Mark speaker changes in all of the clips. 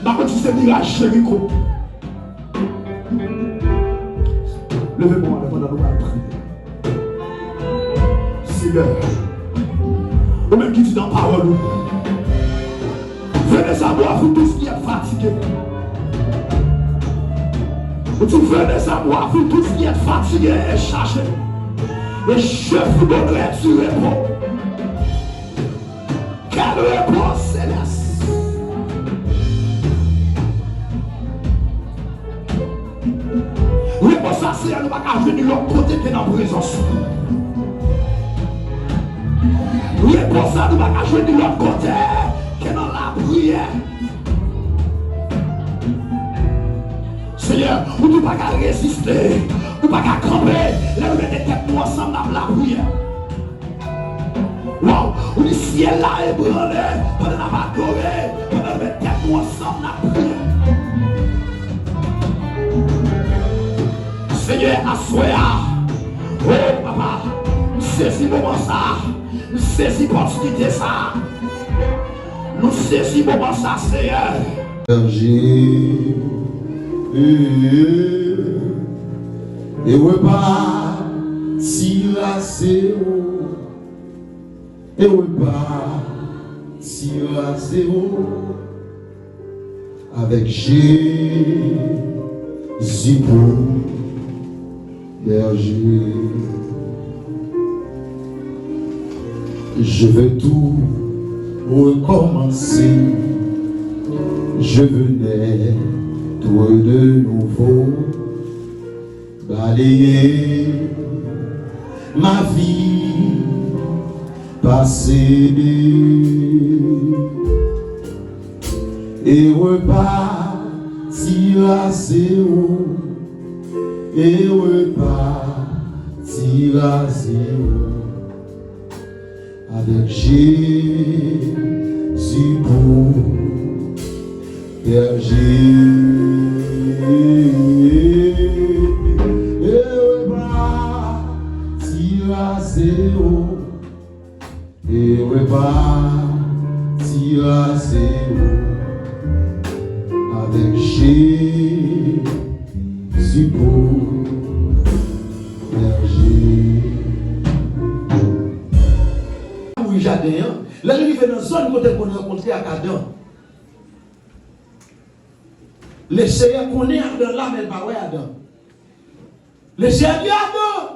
Speaker 1: Par contre, c'est mirage, Jéricho. Levez-moi pendant que nous allons prier. Seigneur, ou même qui dit dans la parole, venez savoir vous tous qui êtes fatigués. Vous venez à moi, vous tous qui êtes fatigués et chargés. Et je vous donnerai du repos. Quel repos céleste. Repos ça, c'est à nous pas venir de l'autre côté que dans la présence. Repos ça, nous pas venir de l'autre côté que dans la prière. Seigneur, vous ne pouvez pas résister, vous ne pouvez pas camper, là vous mettez tête nous ensemble dans la prière. Wow, vous le ciel là est brûlé, pendant la va adorer, pendant vous mettez tête nous ensemble dans la prière. Seigneur, assoya, oh papa, nous saisissons moment ça, nous saisissons l'opportunité ça, nous saisissons moment ça, Seigneur.
Speaker 2: Et repas si la zéro, et repas si la zéro, avec Jésus pour berger. Je veux tout recommencer, je venais tout de nouveau balayer ma vie passée et repartir à zéro et repartir à zéro avec Jésus pour berger. Et repartir à zéro avec Jésus pour berger.
Speaker 3: Oui, jardin, là je vais dans la zone côté qu'on a rencontré à Cadon. Le Seigneur connaît Adam là, mais pas ouais Adam. Le Seigneur dit Adam.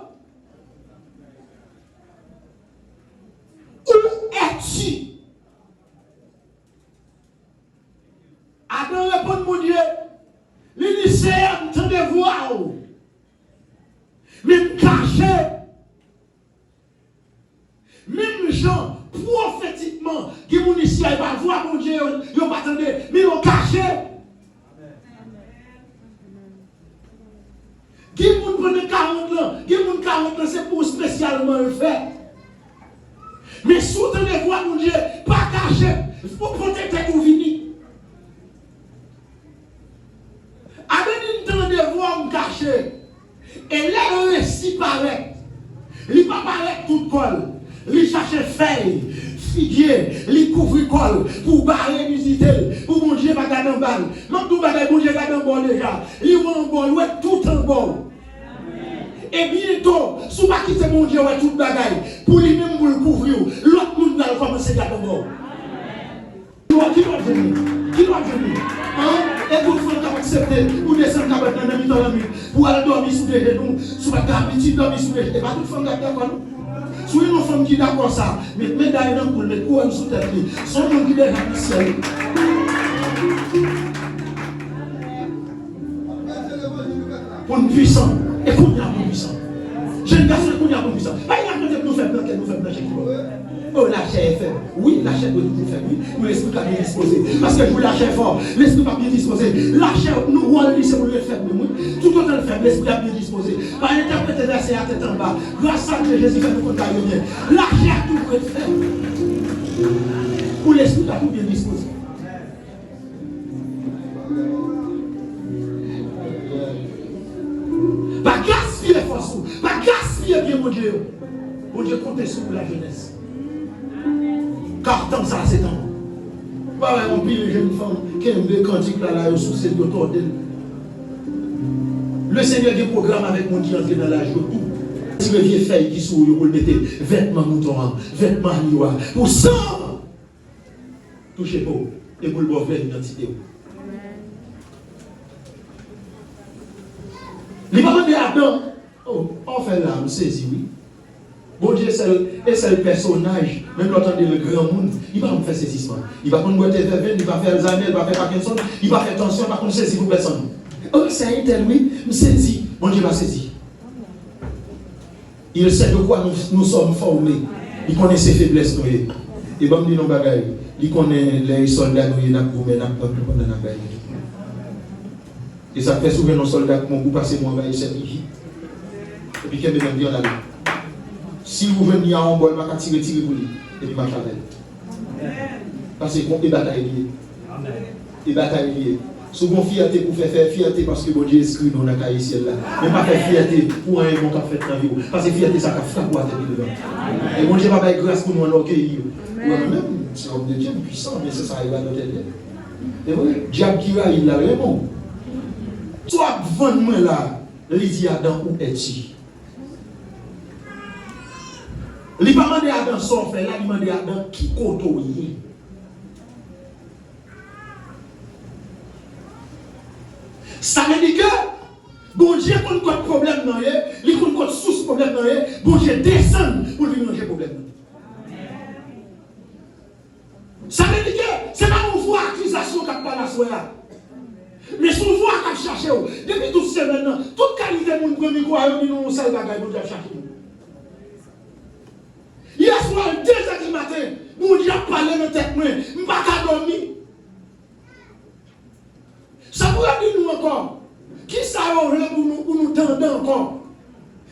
Speaker 3: Où es-tu? Adam répond mon Dieu. Il dit Seigneur, entendez-vous? Même caché. Même gens, prophétiquement, qui m'ont dit si il va voir mon Dieu, ils n'ont pas attendu, mais ils ont caché. Qui m'ont pris 40 ans, qui m'ont 40 ans, c'est pour spécialement le faire. Mais soutenez-vous, mon Dieu, pas caché, pour protéger tout vini. Avec une temps de voir caché, et là, le récit paraît. Il ne pas paraît tout col. Il cherche feuille, figuier, il couvre col, pour barrer, visiter, pour mon Dieu, pas garder en balle. Même tout bagage, mon Dieu, garder en bol déjà. Il va en bol, ouais, tout en bol. Et bientôt, si vous ne quittez mon Dieu, ouais, tout bagaille, pour lui-même vous le couvrir, l'autre monde va commencer à garder en bol. Qui doit venir? Qui doit venir? Et vous pouvez accepter pour descendre dans la nuit, pour aller dormir sous les genoux, sous la petite dormir sous les genoux. Et pas toute femme d'accord. Si une femme qui est d'accord ça, mais d'ailleurs pour le coup, elle sous tête, son nom qui est dans le ciel. Pour une puissance, et qu'on y a pour puissant. Jeune garçon, qu'on y a pour puissant. Pas il y a que nous faisons blanc, nous faisons blanc. Oh, la chair est faible. Oui, la chair doit être faible. Oui, nous l'esprit pas bien disposé. Parce que vous la chair fort, l'esprit pas bien disposé. La chair, nous, on lui, c'est pour le faible. Tout autant le faible, l'esprit pas bien disposé. Par interpréter la chair à tête en bas. Grâce à Dieu, Jésus fait nous contact bien. La chair, tout peut être faible. Pour l'esprit pas bien disposé. Pas gaspiller force, pas gaspiller bien mon Dieu. Mon Dieu, comptez sur la jeunesse. Car tant ça, c'est temps. Bah, on pile les jeunes femmes qui aiment des cantiques là, sous cette autorité. Le Seigneur a des programmes avec mon qui entre dans l'âge de tout. Si le vieux feuille qui sourit, vous le mettez vêtements moutons, vêtements niwa, pour ça, touchez pas, et vous le faire l'identité. Les parents de Adam, oh, on fait là, on saisit, oui. Bon Dieu, c'est le personnage, même l'entendez le grand monde, il va me faire saisissement. Il va prendre boîte de il va faire Alzheimer, il va faire Parkinson, il va faire tension, il va prendre saisir pour personne. Oh, c'est un tel, oui, me saisit. Bon Dieu va saisir. Il sait de quoi nous sommes formés. Il connaît ses faiblesses. Et bon, dit nos bagailles. Il connaît les soldats, nous, il a prouvé, et ça fait souvent nos soldats qui m'ont passé mon bail, c'est vie. Et puis, qu'est-ce que je dis en allée? Si vous venez à un bol, je vais tirer pour lui. Et puis, je vais parce que c'est bataille liée. Et bataille liée. Souvent, fierté pour faire fierté parce que bon Dieu inscrit dans la cahier ciel là. Mais pas faire fierté pour un bon qu'a fait dans la vie. Parce que fierté, ça a frappé à tête devant. Et bon Dieu va faire grâce pour nous en orgueil. Même, c'est un homme de Dieu puissant, mais ça arrive à notre tête. Et voilà, diable qui va, il l'a vraiment. Toi, vendre-moi là, il dit Adam, où es-tu? Il ne pas demandé à Adam son fait, là, il demande à Adam qui côtoie. Ça veut dire que, bon Dieu, quand il y a un problème, il y a un source problème, bon Dieu descend pour lui manger le problème. Ça veut dire que, c'est pas une voix accusation qui a pas la soya. Mais si on voit qu'à chercher, depuis toute semaine, toute qualité de mon premier quoi, on dit non, ça va gagner, on doit chercher. Hier soir, 2h du matin, mon Dieu a parlé dans tête, je ne peux pas dormir. Ça pourrait dire nous encore. Qui ça va pour nous tendre encore?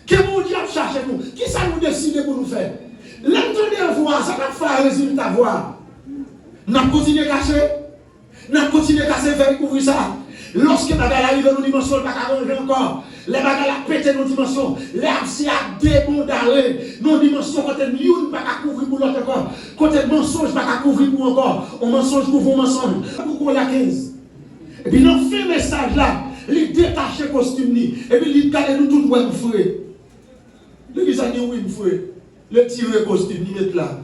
Speaker 3: Que mon Dieu a cherché nous? Qui ça nous décide pour nous faire? L'entendre voir, ça va faire un résultat voir. Nous allons continuer à cacher. Nous allons continuer à casser, faire découvrir ça. Lorsque les bagages arrivent dans nos dimensions, ils ne vont pas encore. Les bagages pétent nos dimensions. Les absis à débondarder. Nos dimensions, quand elles ne vont pas couvrir pour l'autre encore. Quand elles mensonges, ne vont pas couvrir pour encore. On mensonge couvre un mensonge. Pourquoi la 15? Et puis, dans ce message là, il détache le costume. Et puis, il garde nous tout le frère. Le gars dit oui, frère. Le tirer le costume, il met là.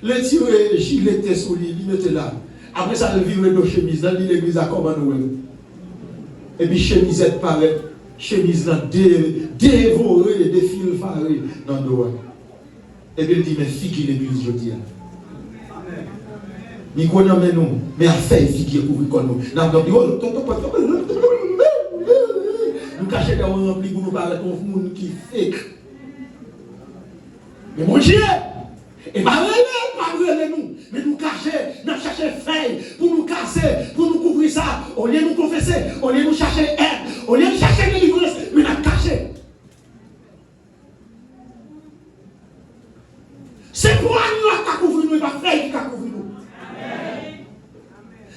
Speaker 3: Le tirer le gilet sur lui, il met là. Après ça, il vire nos chemises. Dans l'église à Corbanoël. Et puis, chemisette paraît. Chemise là, dévorée, des fils farés dans le dos. Et puis, il dit, mais fille l'église, je dis. Nous connaissons nous, mais à faire figure pour nous. Nous cachons des remplis pour nous parler de monde qui fait. Mais mon Dieu, et pas nous, mais nous cacher, nous chercher faille pour nous casser, pour nous couvrir ça. Au lieu de nous confesser, au lieu de nous chercher aide, au lieu de chercher délivrance, mais nous cacher. C'est pour nous qui couvrir nous, et pas faille qui couvrir nous.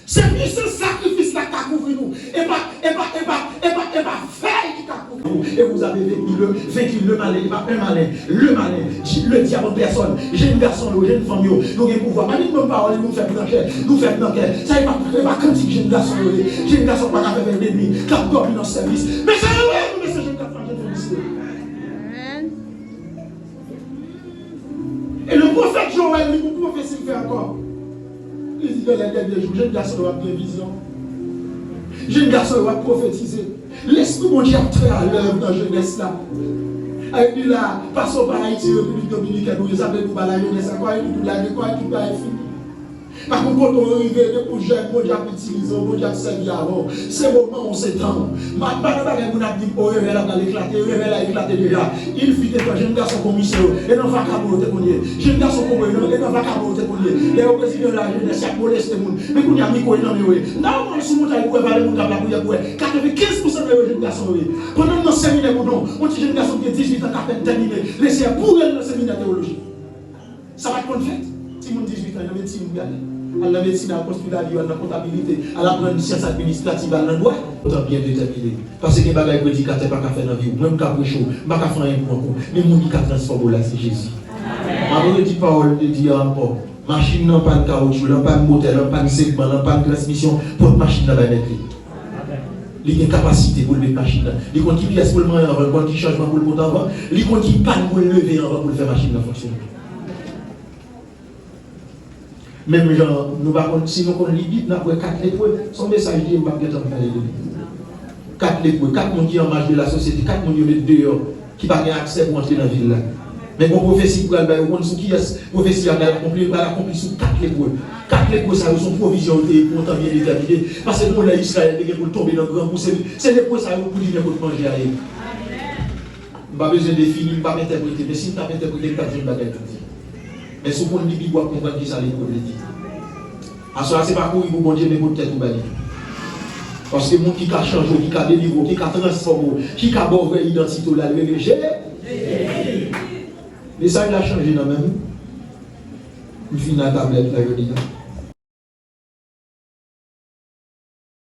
Speaker 3: C'est plus ce sacrifice là qui a couvert nous. Et pas faire qui a couvert nous. Et vous avez vécu le malin, pas un malin, le malin, le diable en personne. J'ai une personne, j'ai une famille, nous avons pouvoir. Pas une parole, nous faisons plancher, nous faisons plancher. Ça n'est pas quantique, j'ai une garçon, qui n'a pas fait l'ennemi, qui a dormi dans le service. Mais c'est vrai, mais c'est jeune qui a fait le Et le prophète Joël, il vous prophétie fait encore. Il dit que les derniers jours, jeune garçon doit bien vision. Jeune garçon doit prophétiser. L'esprit mon Dieu très à l'œuvre dans la jeunesse là. Et puis là, passons par Haïti, République Dominicaine, nous avons nous la jeunesse, quoi, et tout là, quoi, et tout là, et fini. Par contre, quand on arrive, pour jeune, mon Dieu a utilisé, mon Dieu a servi avant. C'est le moment où on s'étend. Maintenant, on a dit, oh, réveil a éclaté, réveil a éclaté déjà. Il fit des jeunes garçons commissaires, et non pas qu'à monter pour lui. Jeunes garçons commissaires, et non pas qu'à monter pour lui. Les présidents de la jeunesse, il a molesté le monde. Mais qu'on y a mis quoi, non, mais oui. Non, on est sous mon taille, pour parler, on a la bouille, 95% de jeunes garçons, oui. Pendant nos séminaires, on dit jeunes garçons qui ont 18 ans, qui ont terminé, laissez pour eux le séminaire théologique. Ça va être qu'on fait. Si mon 18 ans, il y a médecine, à la médecine, à la hospitalité, à la comptabilité, à la science administrative, à l'endroit, autant bien déterminé. Parce que les bagages prédicateurs pas qu'à faire dans la vie, même qu'à chaud, pas qu'à faire un point. Mais mon qui a transformé là, c'est Jésus. Ma vraie parole de Dieu encore. Machine n'a pas de caoutchouc, n'a pas de moteur, n'a pas de segment, n'a pas de transmission, pour machine n'a pas de il y a une capacité pour lever machine. Il y a une pièce pour le manger avant, il y a un changement pour le monter avant, il y a une panne pour le lever avant pour faire machine fonctionner. Même genre, nous ne si nous connaissons l'Ibit, nous avons 4 lépreux. Son message dit, je ne vais pas faire les 4 lépreux, 4 personnes qui sont en marge de la société, 4 personnes qui sont dehors, qui n'ont pas accès pour entrer dans la ville. Mais mon prophétie pour aller, on sait qui est prophétie à accomplir, va l'accomplir sur 4 lépreux. 4 lépreux, ça sont provision pour temps bien déterminé. Parce que pour l'Israël, pour tomber dans le grand coup, c'est lépreux, ça pour dire pour manger à elle. Je n'ai pas besoin de définir, je ne vais pas m'interpréter, mais si je t'ai interprété, je ne vais pas dire. Mais si on dit qu'il doit comprendre qui ça les dit. À ce moment-là, ce n'est pas pour vous, bon Dieu, mais pour tête ou bali. Parce que mon qui a changé, qui a délivré, qui a transformé, qui a borné l'identité, la Jésus. Mais ça, il a changé dans même. Il finit la tablette, là, je dis.